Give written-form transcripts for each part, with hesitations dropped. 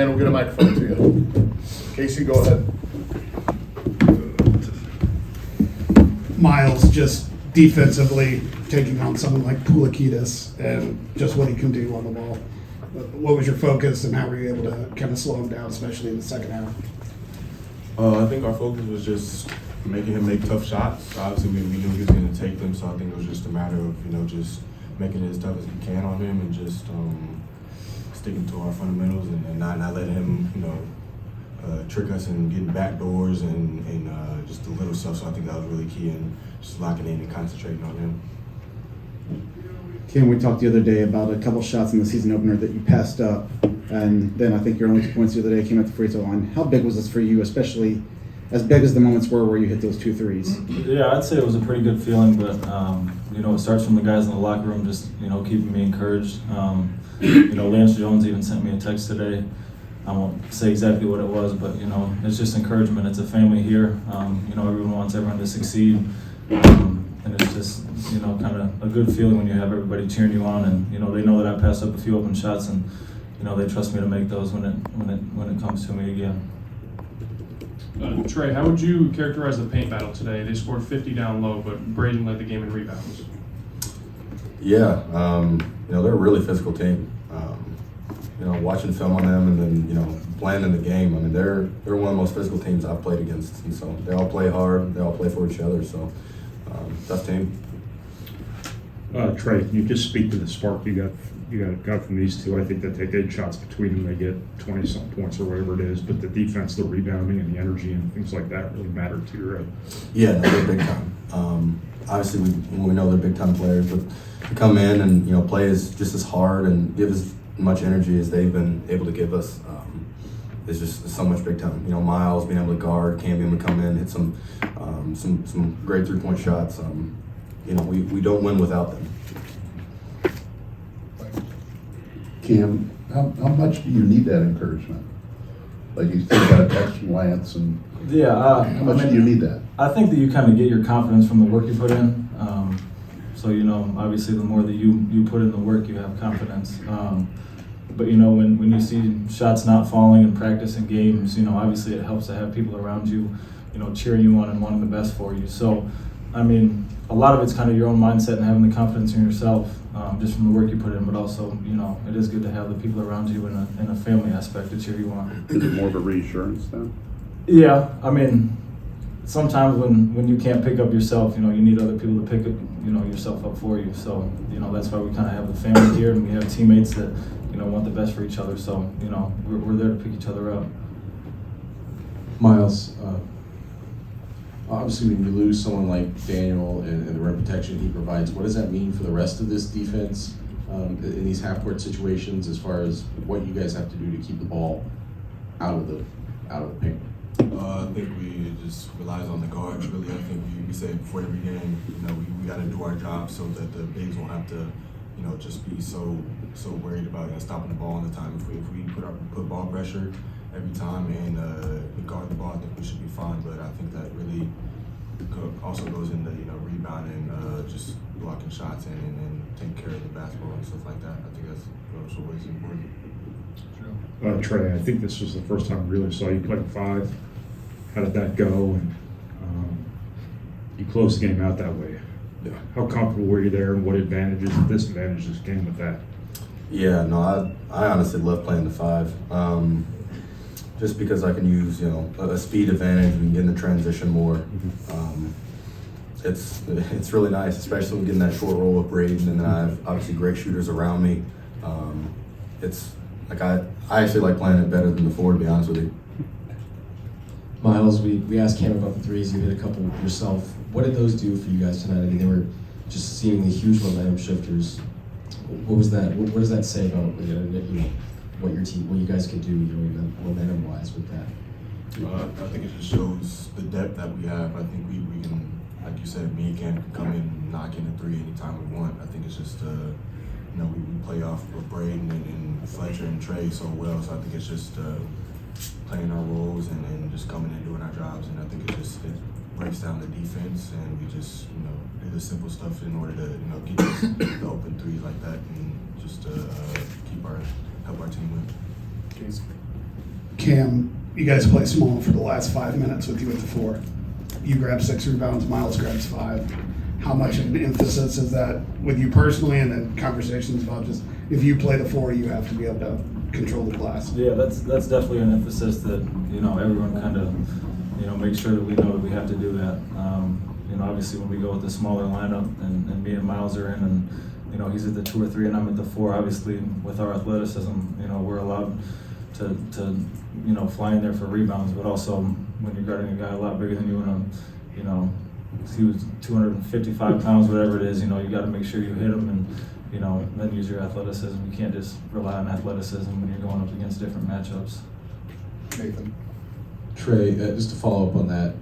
hand, we'll get a microphone to you. Casey, go ahead. Myles, just defensively taking on someone like Pulikitis and just what he can do on the ball. What was your focus and how were you able to kind of slow him down, especially in the second half? I think our focus was just making him make tough shots. Obviously, we knew he was going to take them, so I think it was just a matter of, just making it as tough as we can on him and just sticking to our fundamentals and not letting him, trick us and getting back doors and just the little stuff. So I think that was really key and just locking in and concentrating on him. Kim, we talked the other day about a couple shots in the season opener that you passed up, and then I think your only 2 points the other day came at the free throw line. How big was this for you, especially as big as the moments were where you hit those 2 threes? Yeah, I'd say it was a pretty good feeling, but it starts from the guys in the locker room just keeping me encouraged. Lance Jones even sent me a text today. I won't say exactly what it was, but it's just encouragement. It's a family here. Everyone wants everyone to succeed. And it's just, kind of a good feeling when you have everybody cheering you on, and they know that I passed up a few open shots, and they trust me to make those when it comes to me again. Trey, how would you characterize the paint battle today? They scored 50 down low, but Braden led the game in rebounds. Yeah, they're a really physical team. Watching film on them and then playing in the game. I mean, they're one of the most physical teams I've played against, and so they all play hard. They all play for each other. So. Tough team. Trey, can you just speak to the spark you got from these two? I think that they take 8 shots between them, they get 20-some points or whatever it is, but the defense, the rebounding, and the energy and things like that really matter to you, right? Yeah, no, they're big time. Obviously, we know they're big time players, but to come in and play just as hard and give as much energy as they've been able to give us. It's just so much big time. Myles being able to guard, Camden would come in, hit some great 3-point shots. We don't win without them. Cam, how much do you need that encouragement? Like you still got a text from Lance, and yeah, how much do you need that? I think that you kind of get your confidence from the work you put in. So obviously, the more that you put in the work, you have confidence. But when you see shots not falling in practice and games, obviously it helps to have people around you, cheering you on and wanting the best for you. So, I mean, a lot of it's kind of your own mindset and having the confidence in yourself, just from the work you put in. But also, it is good to have the people around you in a family aspect to cheer you on. Is it more of a reassurance then? Yeah, I mean, sometimes when you can't pick up yourself, you need other people to pick up, yourself up for you. So, that's why we kind of have the family here, and we have teammates that want the best for each other. So, we're there to pick each other up. Myles, obviously when you lose someone like Daniel and the rim protection he provides, what does that mean for the rest of this defense in these half-court situations as far as what you guys have to do to keep the ball out of the paint? I think we just relies on the guards, really. I think we say before every game, we got to do our job so that the bigs won't have to just be so worried about stopping the ball all the time. If we put ball pressure every time and we guard the ball, I think we should be fine. But I think that really also goes into rebounding, just blocking shots and taking care of the basketball and stuff like that. I think that's also what's important. Trey, I think this was the first time we really saw you play 5. How did that go? And you closed the game out that way. Yeah. How comfortable were you there, and what advantages and disadvantages came with that? Yeah, no, I honestly love playing the 5. Just because I can use, a speed advantage and get in the transition more. It's really nice, especially when getting that short roll with Braden, and then I have obviously great shooters around me. It's like I actually like playing it better than the 4, to be honest with you. Myles, we asked Cam about the threes. You hit a couple yourself. What did those do for you guys tonight? I mean, they were just seemingly huge momentum shifters. What was that? What does that say about what your team, what you guys can do, momentum-wise with that? I think it just shows the depth that we have. I think we can, like you said, me and Cam can come in and knock in a 3 anytime we want. I think it's just we play off of Braden and Fletcher and Trey so well. So I think it's just playing our roles and just coming and doing our jobs. And I think it breaks down the defense, and we just do the simple stuff in order to get the open threes like that, and just help our team win. Cam, you guys play small for the last 5 minutes with you at the 4. You grab 6 rebounds, Myles grabs 5. How much of an emphasis is that with you personally, and then conversations about just if you play the 4, you have to be able to control the glass? Yeah, that's definitely an emphasis that, everyone kind of, makes sure that we know that we have to do that. Obviously when we go with the smaller lineup and me and Myles are in and, he's at the 2 or 3 and I'm at the 4, obviously with our athleticism, we're allowed to fly in there for rebounds, but also when you're guarding a guy a lot bigger than you and, he was 255 pounds, whatever it is, you got to make sure you hit him and, then use your athleticism. You can't just rely on athleticism when you're going up against different matchups. Nathan. Trey, just to follow up on that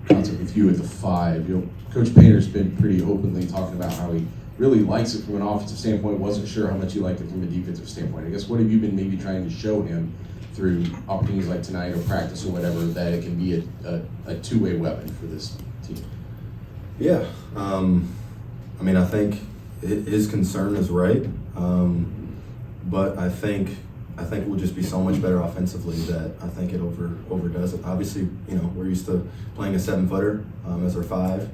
concept with you at the 5, Coach Painter's been pretty openly talking about how he really likes it from an offensive standpoint, wasn't sure how much he liked it from a defensive standpoint. I guess what have you been maybe trying to show him through opportunities like tonight or practice or whatever that it can be a two-way weapon for this team? Yeah, I think his concern is right, but I think we'll just be so much better offensively that I think it overdoes it. Obviously, we're used to playing a 7-footer as our 5,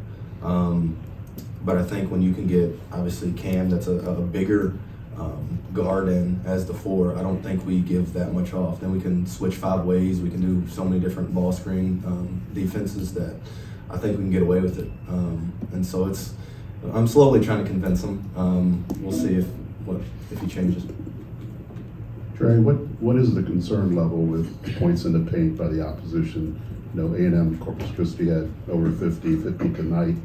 but I think when you can get obviously Cam, that's a bigger guard in as the 4, I don't think we give that much off. Then we can switch 5 ways. We can do so many different ball screen defenses that I think we can get away with it. And so I'm slowly trying to convince him. We'll see if he changes. Trey, what is the concern level with points in the paint by the opposition? A&M Corpus Christi had over 50 tonight.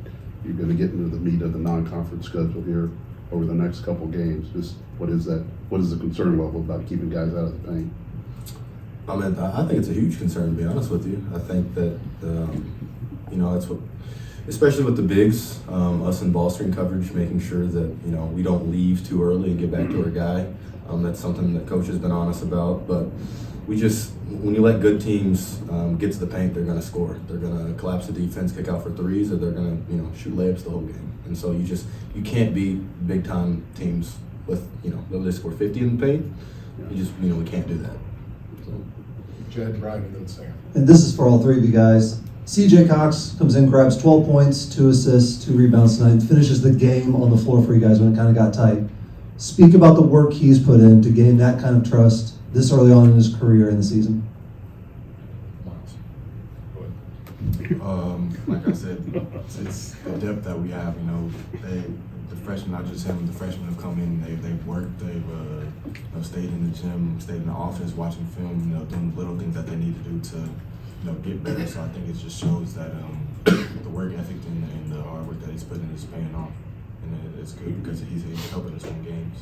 You're going to get into the meat of the non-conference schedule here over the next couple games. Just what is that? What is the concern level about keeping guys out of the paint? I think it's a huge concern, to be honest with you. I think that that's what, especially with the bigs, us in ball screen coverage, making sure that we don't leave too early and get back to our guy. That's something that coach has been on us about. But when you let good teams get to the paint, they're going to score. They're going to collapse the defense, kick out for threes, or they're going to shoot layups the whole game. And so you can't beat big time teams with they score 50 in the paint. We can't do that. So. Jed, Ryan, and then Sam. And this is for all 3 of you guys. CJ Cox comes in, grabs 12 points, 2 assists, 2 rebounds tonight, finishes the game on the floor for you guys when it kind of got tight. Speak about the work he's put in to gain that kind of trust this early on in his career in the season. Like I said, it's the depth that we have. The freshmen, not just him, the freshmen have come in. They've worked. They've stayed in the gym, stayed in the office, watching film. Doing little things that they need to do to get better. So I think it just shows that the work ethic and the hard work that he's putting in is paying off, and it's good because he's helping us win games.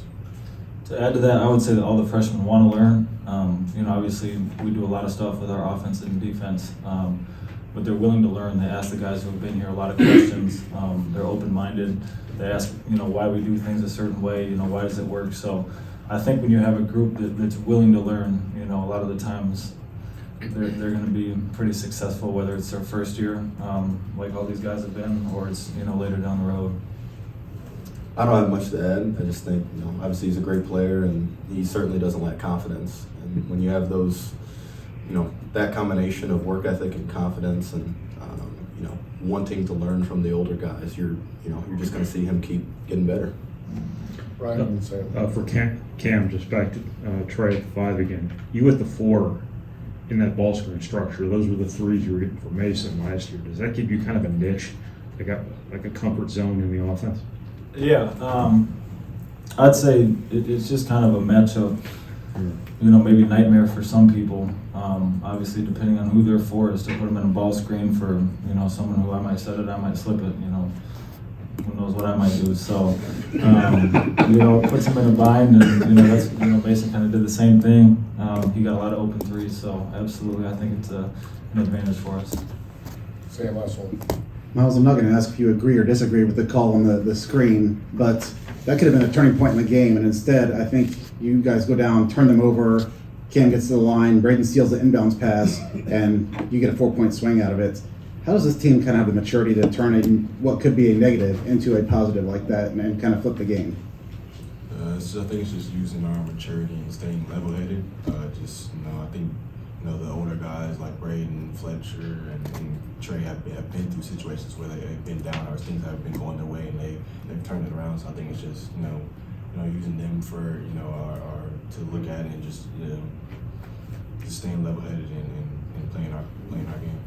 To add to that, I would say that all the freshmen want to learn. Obviously we do a lot of stuff with our offense and defense, but they're willing to learn. They ask the guys who have been here a lot of questions. They're open-minded. They ask, why we do things a certain way. Why does it work? So I think when you have a group that's willing to learn, a lot of the times they're going to be pretty successful, whether it's their first year, like all these guys have been, or it's later down the road. I don't have much to add. I just think, obviously he's a great player and he certainly doesn't lack confidence. And when you have those, that combination of work ethic and confidence and, wanting to learn from the older guys, you're just going to see him keep getting better. Ryan, and Sam. For Cam, just back to Trey at the 5 again. You at the 4 in that ball screen structure, those were the 3s you were getting from Mason last year. Does that give you kind of a niche, like a comfort zone in the offense? Yeah, I'd say it's just kind of a matchup, maybe nightmare for some people. Obviously, depending on who they're for, is to put them in a ball screen for, someone who I might set it, I might slip it, who knows what I might do. So, puts them in a bind, and, that's, Mason kind of did the same thing. He got a lot of open 3s, so absolutely, I think it's an advantage for us. Sam, last one. Myles, I'm not going to ask if you agree or disagree with the call on the screen, but that could have been a turning point in the game, and instead, I think you guys go down, turn them over, Cam gets to the line, Braden steals the inbounds pass, and you get a 4-point swing out of it. How does this team kind of have the maturity to turn what could be a negative into a positive like that and kind of flip the game? I think it's just using our maturity and staying level-headed. I think you know, the older guys like Braden, Fletcher, and Trey have been through situations where they've been down or things have been going their way and they've turned it around. So I think it's just, you know, using them for, you know, our to look at and just, you know, just staying level-headed and playing our game.